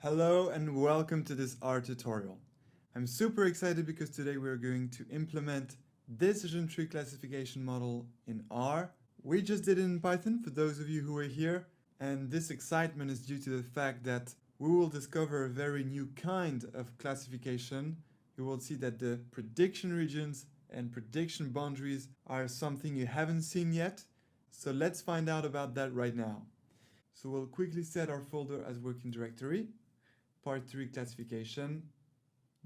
Hello and welcome to this R tutorial. I'm super excited because today we're going to implement decision tree classification model in R. We just did it in Python for those of you who are here, and this excitement is due to the fact that we will discover a very new kind of classification. You will see that the prediction regions and prediction boundaries are something you haven't seen yet. So let's find out about that right now. So we'll quickly set our folder as working directory. Part 3 classification,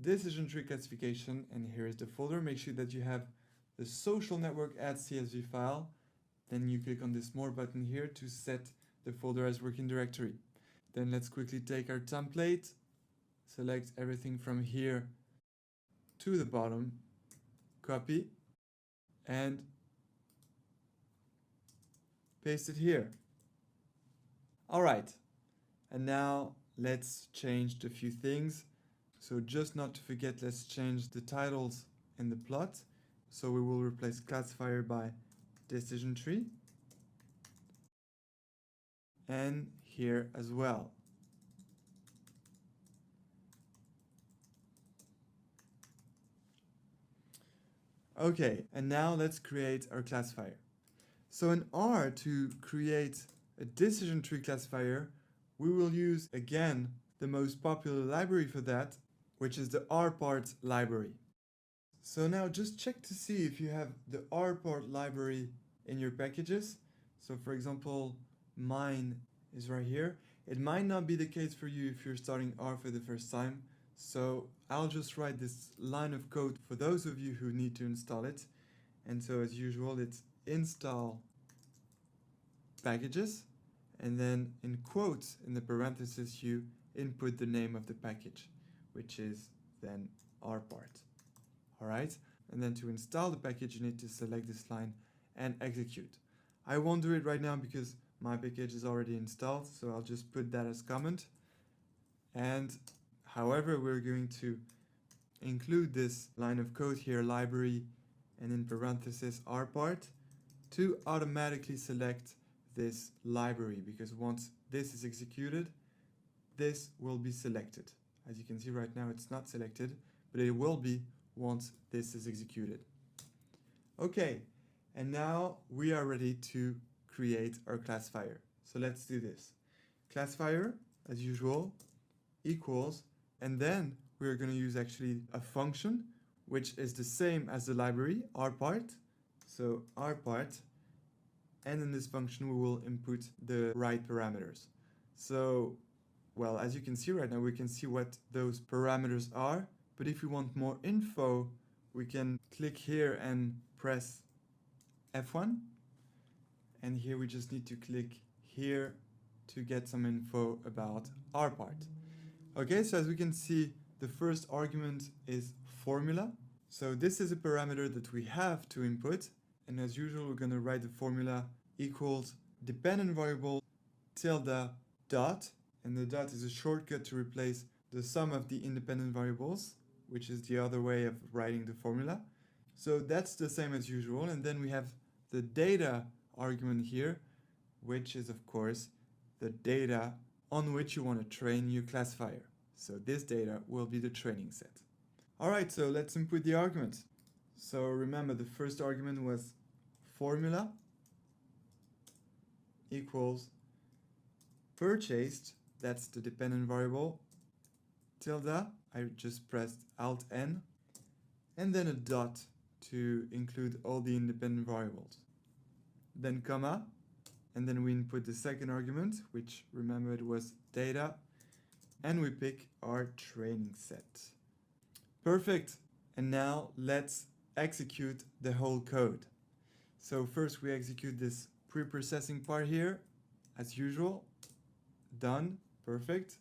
decision tree classification, and here is the folder. Make sure that you have the social network add CSV file. Then you click on this more button here to set the folder as working directory. Then let's quickly take our template, select everything from here to the bottom, copy, and paste it here. All right, and now let's change a few things. So just not to forget, let's change the titles in the plot. So we will replace classifier by decision tree. And here as well. Okay, and now let's create our classifier. So in R, to create a decision tree classifier, we will use again the most popular library for that, which is the rpart library. So now just check to see if you have the rpart library in your packages. So for example, mine is right here. It might not be the case for you if you're starting R for the first time. So I'll just write this line of code for those of you who need to install it. And so as usual, it's install packages. And then in quotes, in the parentheses, you input the name of the package, which is then rpart. All right. And then to install the package, you need to select this line and execute. I won't do it right now because my package is already installed. So I'll just put that as comment. And however, we're going to include this line of code here, library, and in parentheses, rpart, to automatically select this library, because once this is executed, this will be selected. As you can see right now, it's not selected, but it will be once this is executed. Okay, and now we are ready to create our classifier. So let's do this. Classifier, as usual, equals, and then we're going to use actually a function, which is the same as the library, rpart. So rpart, and in this function, we will input the right parameters. So, well, as you can see right now, we can see what those parameters are. But if we want more info, we can click here and press F1. And here we just need to click here to get some info about rpart. Okay, so as we can see, the first argument is formula. So this is a parameter that we have to input. And as usual, we're going to write the formula equals dependent variable tilde dot. And the dot is a shortcut to replace the sum of the independent variables, which is the other way of writing the formula. So that's the same as usual. And then we have the data argument here, which is of course the data on which you want to train your classifier. So this data will be the training set. All right, so let's input the argument. So remember, the first argument was formula equals purchased, that's the dependent variable, tilde, I just pressed Alt N, and then a dot to include all the independent variables. Then comma, and then we input the second argument, which remember it was data, and we pick our training set. Perfect. And now let's execute the whole code. So first we execute this pre-processing part here, as usual. Done. Perfect.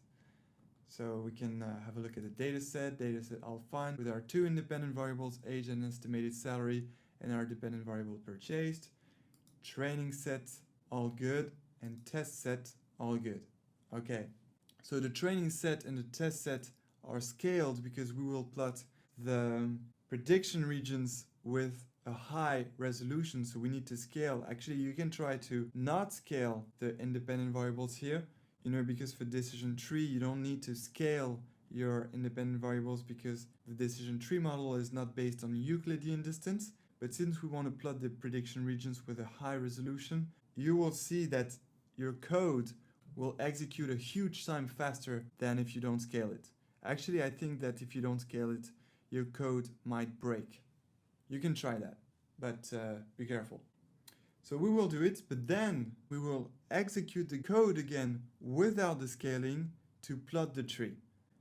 So we can have a look at the dataset all fine with our two independent variables, age and estimated salary, and our dependent variable purchased. Training set, all good, and test set, all good. Okay, so the training set and the test set are scaled because we will plot the prediction regions with a high resolution, so we need to scale. Actually, you can try to not scale the independent variables here. because for decision tree, you don't need to scale your independent variables because the decision tree model is not based on Euclidean distance. But since we want to plot the prediction regions with a high resolution, you will see that your code will execute a huge time faster than if you don't scale it. Actually, I think that if you don't scale it, your code might break. You can try that, but be careful. So we will do it, but then we will execute the code again without the scaling to plot the tree.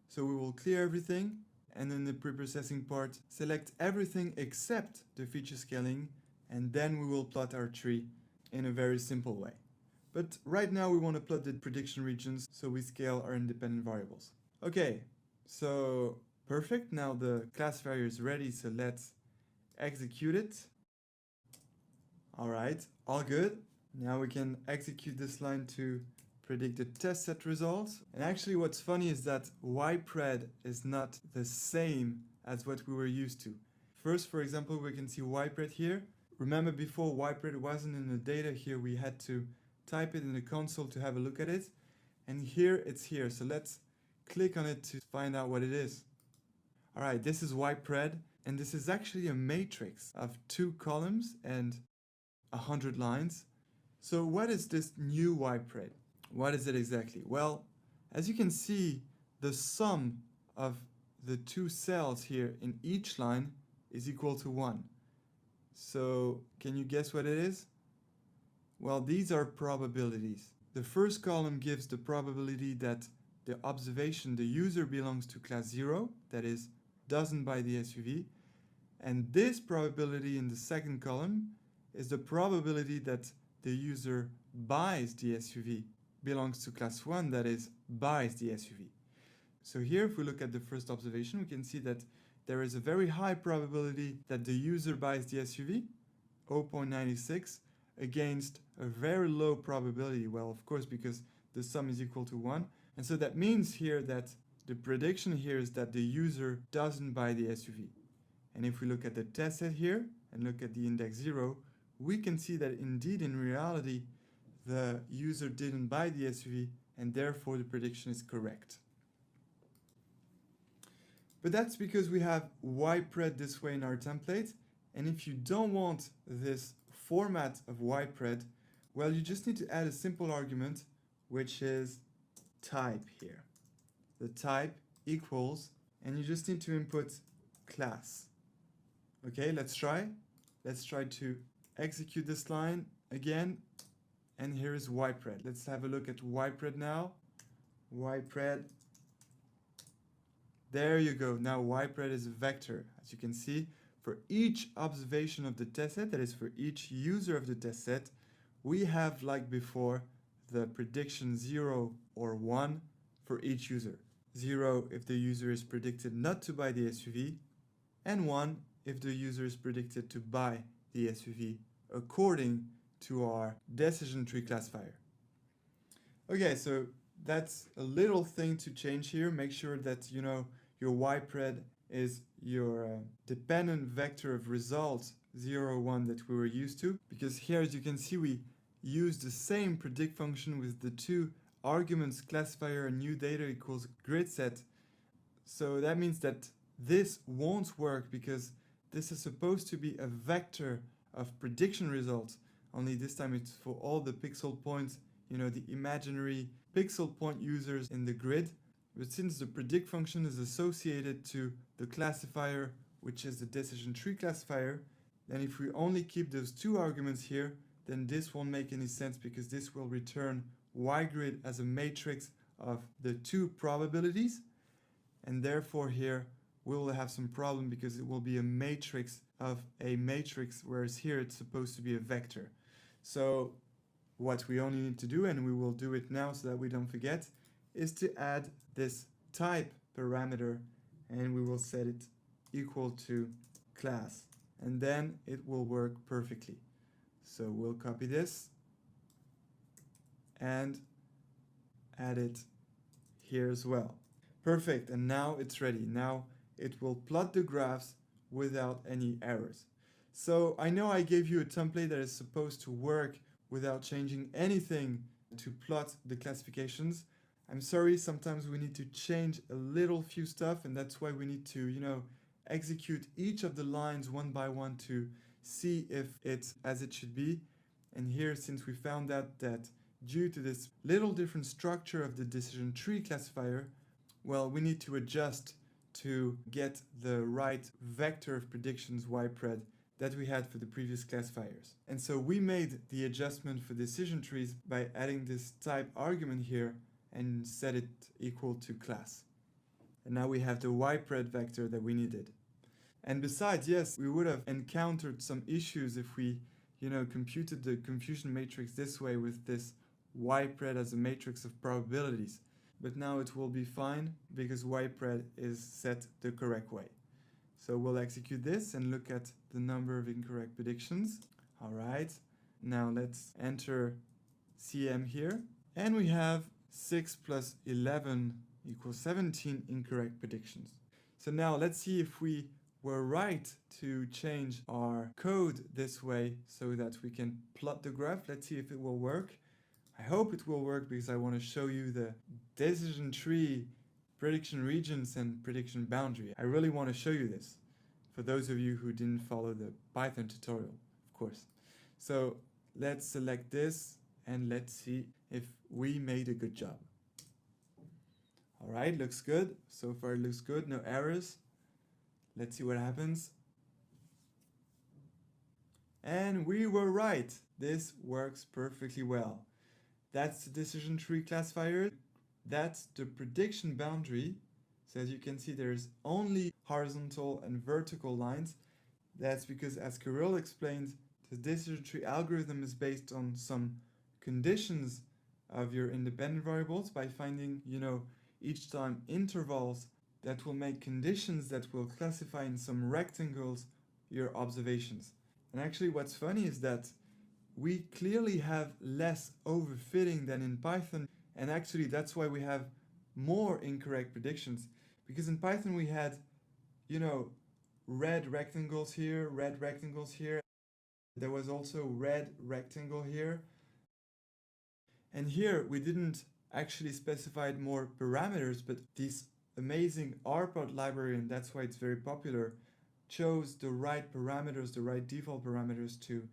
So we will clear everything, and in the preprocessing part, select everything except the feature scaling, and then we will plot our tree in a very simple way. But right now we want to plot the prediction regions, so we scale our independent variables. Okay, so perfect. Now the classifier is ready, so let's execute it. All right, all good. Now we can execute this line to predict the test set results. And actually what's funny is that ypred is not the same as what we were used to. First, for example, we can see ypred here. Remember before ypred wasn't in the data here, we had to type it in the console to have a look at it. And here it's here, so let's click on it to find out what it is. All right, this is ypred, and this is actually a matrix of 2 columns and 100 lines. So what is this new ypred? What is it exactly? Well, as you can see, the sum of the 2 cells here in each line is equal to 1. So can you guess what it is? Well, these are probabilities. The first column gives the probability that the observation, the user belongs to class 0, that is, doesn't buy the SUV. And this probability in the second column is the probability that the user buys the SUV, belongs to class 1, that is, buys the SUV. So here, if we look at the first observation, we can see that there is a very high probability that the user buys the SUV, 0.96, against a very low probability. Well, of course, because the sum is equal to 1. And so that means here that the prediction here is that the user doesn't buy the SUV. And if we look at the test set here and look at the index 0, we can see that indeed in reality the user didn't buy the SUV, and therefore the prediction is correct. But that's because we have ypred this way in our template, and if you don't want this format of ypred, well, you just need to add a simple argument, which is type here. The type equals, and you just need to input class. Okay, let's try. Let's try to execute this line again. And here is ypred. Let's have a look at ypred now. Ypred. There you go. Now ypred is a vector. As you can see, for each observation of the test set, that is for each user of the test set, we have, like before, the prediction 0 or 1 for each user. 0 if the user is predicted not to buy the SUV, and 1 if the user is predicted to buy the SUV according to our decision tree classifier. Okay, so that's a little thing to change here. Make sure that your ypred is your dependent vector of results 0, 1 that we were used to, because here, as you can see, we use the same predict function with the 2 arguments classifier and new data equals grid set. So that means that this won't work because this is supposed to be a vector of prediction results, only this time it's for all the pixel points, the imaginary pixel point users in the grid. But since the predict function is associated to the classifier, which is the decision tree classifier, then if we only keep those 2 arguments here, then this won't make any sense because this will return ygrid as a matrix of the 2 probabilities, and therefore here we will have some problem because it will be a matrix of a matrix, whereas here it's supposed to be a vector. So what we only need to do, and we will do it now so that we don't forget, is to add this type parameter, and we will set it equal to class, and then it will work perfectly. So we'll copy this and add it here as well. Perfect, and now it's ready. Now it will plot the graphs without any errors. So I know I gave you a template that is supposed to work without changing anything to plot the classifications, I'm sorry, sometimes we need to change a little few stuff, and that's why we need to, execute each of the lines one by one to see if it's as it should be. And here, since we found out that due to this little different structure of the decision tree classifier, well, we need to adjust to get the right vector of predictions ypred that we had for the previous classifiers. And so we made the adjustment for decision trees by adding this type argument here and set it equal to class. And now we have the ypred vector that we needed. And besides, yes, we would have encountered some issues if we, computed the confusion matrix this way with this ypred as a matrix of probabilities. But now it will be fine because ypred is set the correct way. So we'll execute this and look at the number of incorrect predictions. All right, now let's enter CM here. And we have 6 plus 11 equals 17 incorrect predictions. So now let's see if we were right to change our code this way so that we can plot the graph. Let's see if it will work. I hope it will work because I want to show you the decision tree, prediction regions, and prediction boundary. I really want to show you this for those of you who didn't follow the Python tutorial, of course. So let's select this and let's see if we made a good job. All right, looks good. So far it looks good, no errors. Let's see what happens. And we were right. This works perfectly well. That's the decision tree classifier. That's the prediction boundary. So as you can see, there's only horizontal and vertical lines. That's because, as Kirill explained, the decision tree algorithm is based on some conditions of your independent variables by finding, each time intervals that will make conditions that will classify in some rectangles your observations. And actually what's funny is that we clearly have less overfitting than in Python, and actually that's why we have more incorrect predictions, because in Python we had, red rectangles here, red rectangles here. There was also red rectangle here. And here we didn't actually specify more parameters, but this amazing rpart library, and that's why it's very popular, chose the right parameters, the right default parameters to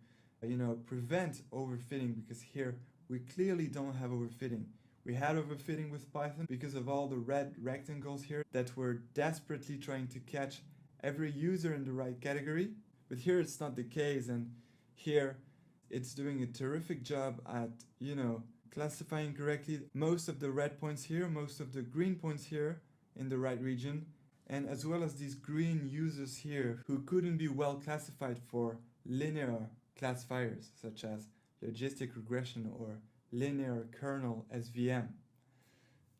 prevent overfitting, because here we clearly don't have overfitting. We had overfitting with Python because of all the red rectangles here that were desperately trying to catch every user in the right category. But here it's not the case, and here it's doing a terrific job at, classifying correctly most of the red points here, most of the green points here in the right region, and as well as these green users here who couldn't be well classified for linear classifiers such as logistic regression or linear kernel SVM.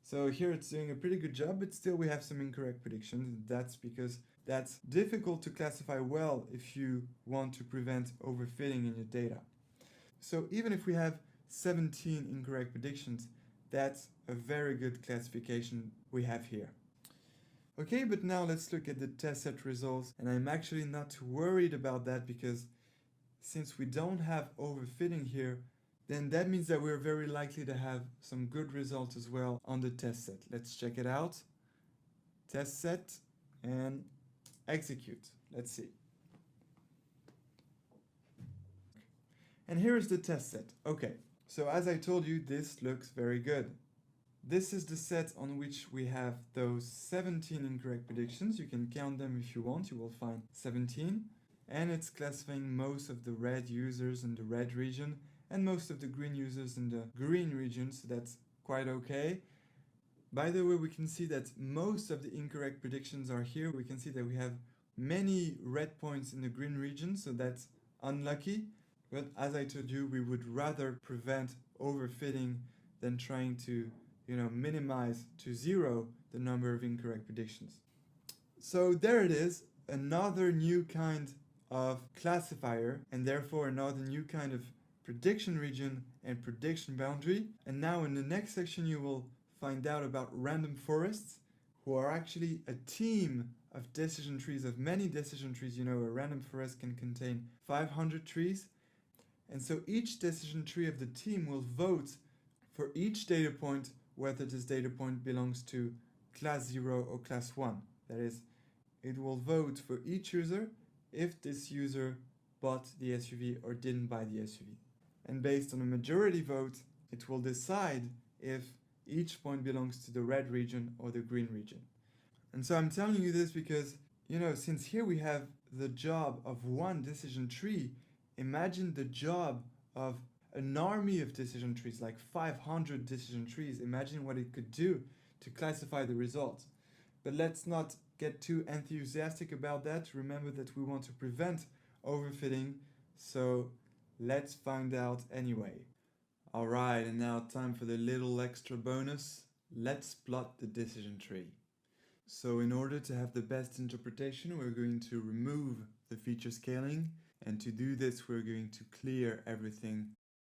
So here it's doing a pretty good job, but still we have some incorrect predictions. That's because that's difficult to classify well if you want to prevent overfitting in your data. So even if we have 17 incorrect predictions, that's a very good classification we have here. Okay, but now let's look at the test set results, and I'm actually not too worried about that because since we don't have overfitting here, then that means that we're very likely to have some good results as well on the test set. Let's check it out. Test set and execute. Let's see. And here is the test set. Okay, so as I told you, this looks very good. This is the set on which we have those 17 incorrect predictions. You can count them if you want, you will find 17. And it's classifying most of the red users in the red region and most of the green users in the green region, so that's quite okay. By the way, we can see that most of the incorrect predictions are here. We can see that we have many red points in the green region, so that's unlucky. But as I told you, we would rather prevent overfitting than trying to minimize to zero the number of incorrect predictions. So there it is, another new kind of classifier, and therefore another new kind of prediction region and prediction boundary. And now in the next section you will find out about random forests, who are actually a team of decision trees, of many decision trees. A random forest can contain 500 trees. And so each decision tree of the team will vote for each data point whether this data point belongs to class 0 or class 1. That is, it will vote for each user if this user bought the SUV or didn't buy the SUV. And based on a majority vote, it will decide if each point belongs to the red region or the green region. And so I'm telling you this because, since here we have the job of one decision tree, imagine the job of an army of decision trees, like 500 decision trees. Imagine what it could do to classify the results. But let's not get too enthusiastic about that. Remember that we want to prevent overfitting, so let's find out anyway. Alright, and now time for the little extra bonus. Let's plot the decision tree. So in order to have the best interpretation, we're going to remove the feature scaling, and to do this we're going to clear everything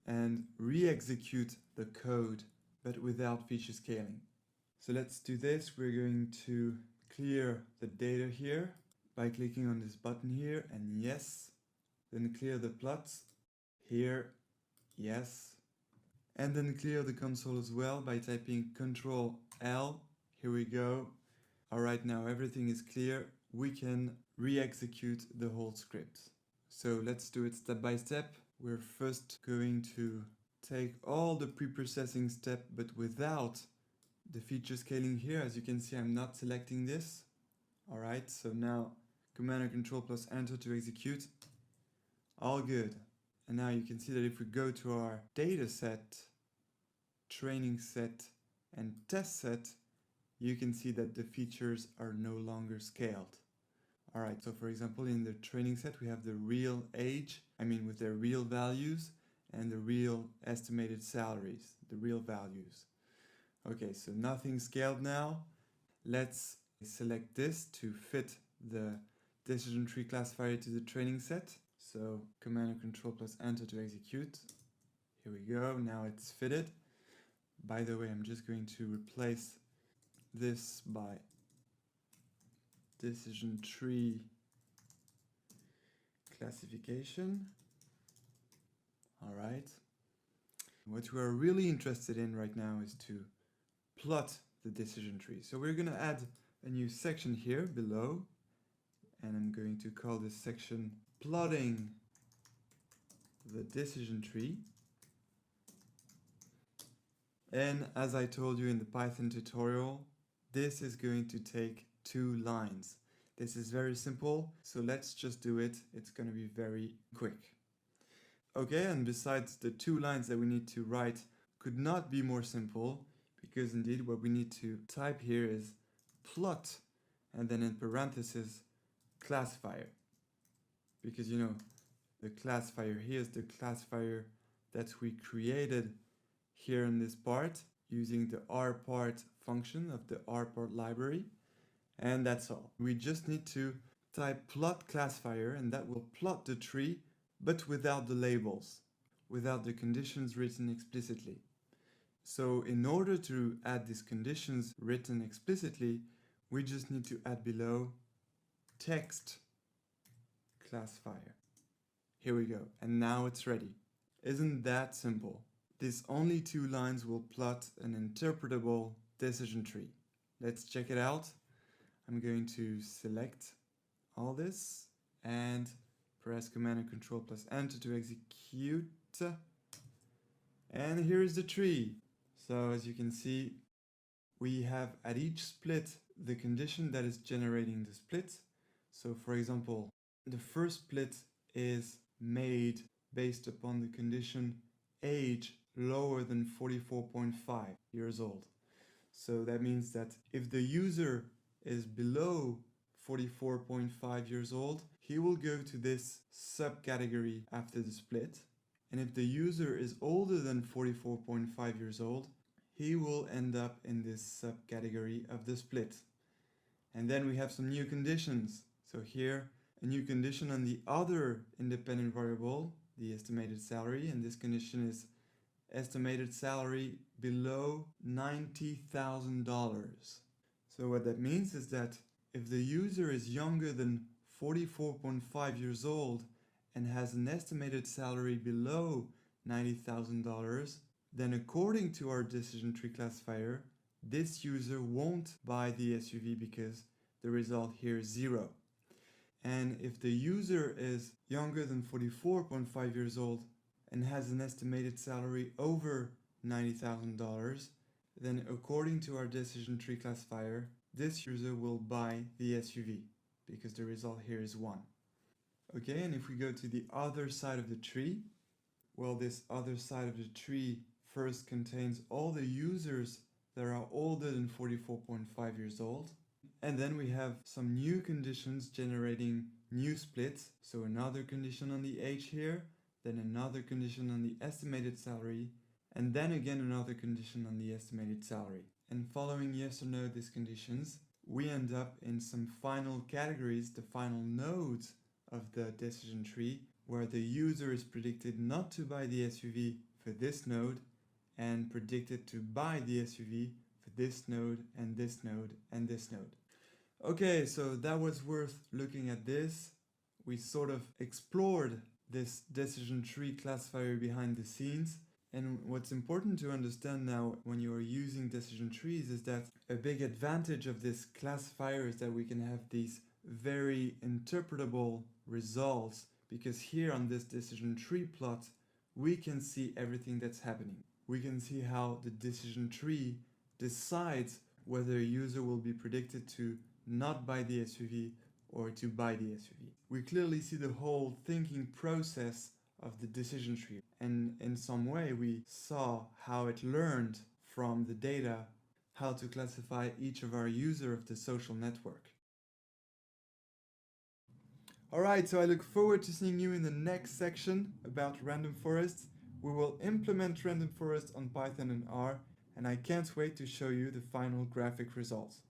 and re-execute the code, but without feature scaling. So let's do this. We're going to clear the data here by clicking on this button here, and yes. Then clear the plots here, yes. And then clear the console as well by typing Ctrl L. Here we go. Alright, now everything is clear. We can re-execute the whole script. So let's do it step by step. We're first going to take all the pre-processing step, but without the feature scaling here. As you can see, I'm not selecting this. Alright, so now Command and Control plus Enter to execute. All good. And now you can see that if we go to our data set, training set, and test set, you can see that the features are no longer scaled. Alright, so for example, in the training set, we have the real age, with their real values, and the real estimated salaries, the real values. Okay, so nothing scaled now. Let's select this to fit the decision tree classifier to the training set. So Command and Control plus Enter to execute. Here we go, now it's fitted. By the way, I'm just going to replace this by decision tree classification. Alright. What we're really interested in right now is to plot the decision tree. So we're going to add a new section here below, and I'm going to call this section Plotting the Decision Tree. And as I told you in the Python tutorial, this is going to take 2 lines. This is very simple, so let's just do it. It's going to be very quick. Okay, and besides, the 2 lines that we need to write could not be more simple, because indeed what we need to type here is plot, and then in parentheses, classifier. Because the classifier here is the classifier that we created here in this part using the rpart function of the rpart library, and that's all. We just need to type plot classifier, and that will plot the tree, but without the labels, without the conditions written explicitly. So in order to add these conditions written explicitly, we just need to add below text classifier. Here we go, and now it's ready. Isn't that simple? These only 2 lines will plot an interpretable decision tree. Let's check it out. I'm going to select all this and press Command and Control plus Enter to execute. And here is the tree. So as you can see, we have at each split the condition that is generating the split. So for example, the first split is made based upon the condition age lower than 44.5 years old. So that means that if the user is below 44.5 years old, he will go to this subcategory after the split. And if the user is older than 44.5 years old, he will end up in this subcategory of the split. And then we have some new conditions. So here, a new condition on the other independent variable, the estimated salary, and this condition is estimated salary below $90,000. So what that means is that if the user is younger than 44.5 years old and has an estimated salary below $90,000, then according to our decision tree classifier, this user won't buy the SUV because the result here is 0. And if the user is younger than 44.5 years old and has an estimated salary over $90,000, then according to our decision tree classifier, this user will buy the SUV because the result here is 1. Okay, and if we go to the other side of the tree, well, this other side of the tree first contains all the users that are older than 44.5 years old. And then we have some new conditions generating new splits. So another condition on the age here, then another condition on the estimated salary, and then again another condition on the estimated salary. And following yes or no these conditions, we end up in some final categories, the final nodes of the decision tree, where the user is predicted not to buy the SUV for this node and predicted to buy the SUV for this node and this node and this node. Okay, so that was worth looking at this. We sort of explored this decision tree classifier behind the scenes. And what's important to understand now when you are using decision trees is that a big advantage of this classifier is that we can have these very interpretable results, because here on this decision tree plot, we can see everything that's happening. We can see how the decision tree decides whether a user will be predicted to not buy the SUV or to buy the SUV. We clearly see the whole thinking process of the decision tree, and in some way we saw how it learned from the data how to classify each of our users of the social network. Alright, so I look forward to seeing you in the next section about random forests. We will implement random forests on Python and R, and I can't wait to show you the final graphic results.